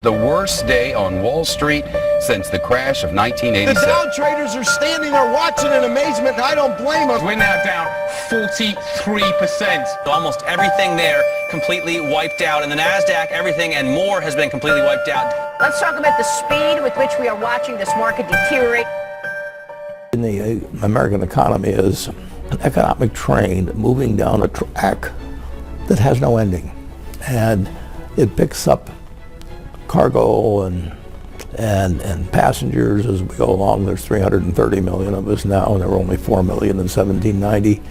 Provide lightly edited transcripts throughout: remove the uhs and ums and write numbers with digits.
The worst day on Wall Street since the crash of 1987. The Dow traders are standing there watching in amazement, and I don't blame them. We're now down 43%. Almost everything there completely wiped out. And the NASDAQ, everything and more has been completely wiped out. Let's talk about the speed with which we are watching this market deteriorate. In the American economy is an economic train moving down a track that has no ending. And it picks up cargo and passengers as we go along. There's 330 million of us now, and there were only 4 million in 1790.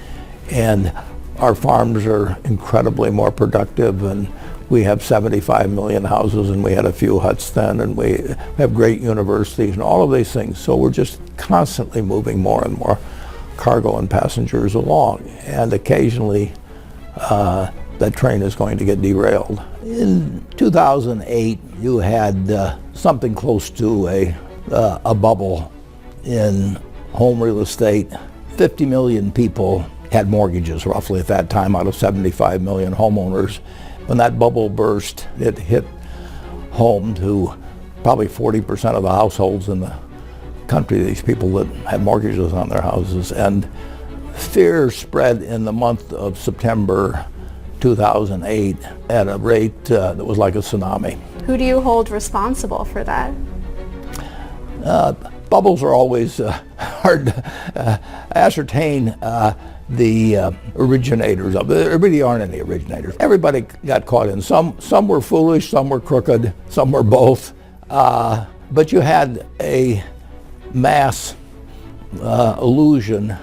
And our farms are incredibly more productive, and we have 75 million houses, and we had a few huts then, and we have great universities and all of these things. So we're just constantly moving more and more cargo and passengers along, and occasionally that train is going to get derailed. In 2008, you had something close to a bubble in home real estate. 50 million people had mortgages roughly at that time out of 75 million homeowners. When that bubble burst, it hit home to probably 40% of the households in the country, these people that had mortgages on their houses. And fear spread in the month of September 2008 at a rate that was like a tsunami. Who do you hold responsible for that? Bubbles are always hard to ascertain the originators of it. There really aren't any originators. Everybody got caught in. Some were foolish, some were crooked, some were both. But you had a mass illusion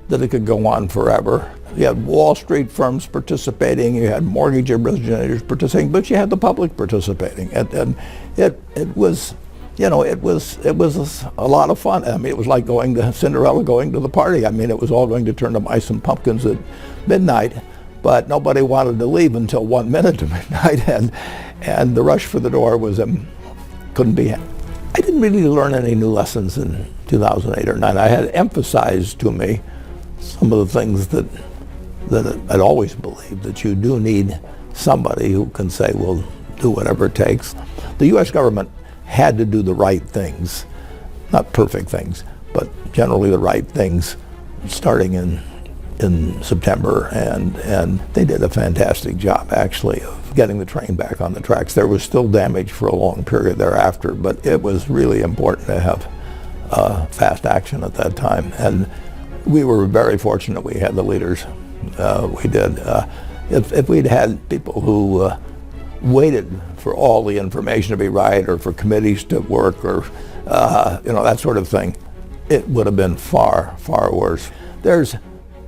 that it could go on forever. You had Wall Street firms participating, you had mortgage originators participating, but you had the public participating, and it was, you know, it was a lot of fun. I mean, it was like Cinderella going to the party. I mean, it was all going to turn to mice and pumpkins at midnight, but nobody wanted to leave until 1 minute to midnight, and the rush for the door was couldn't be. I didn't really learn any new lessons in 2008 or 9. I had emphasized to me some of the things that I'd always believed, that you do need somebody who can say, well, do whatever it takes. The U.S. government had to do the right things, not perfect things, but generally the right things, starting in September, and they did a fantastic job, actually, of getting the train back on the tracks. There was still damage for a long period thereafter, but it was really important to have fast action at that time, and we were very fortunate we had the leaders. We did. If we'd had people who waited for all the information to be right, or for committees to work, or that sort of thing, it would have been far, far worse.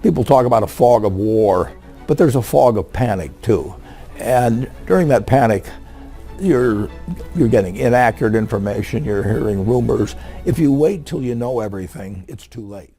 People talk about a fog of war, but there's a fog of panic too. And during that panic, you're getting inaccurate information, you're hearing rumors. If you wait till you know everything, it's too late.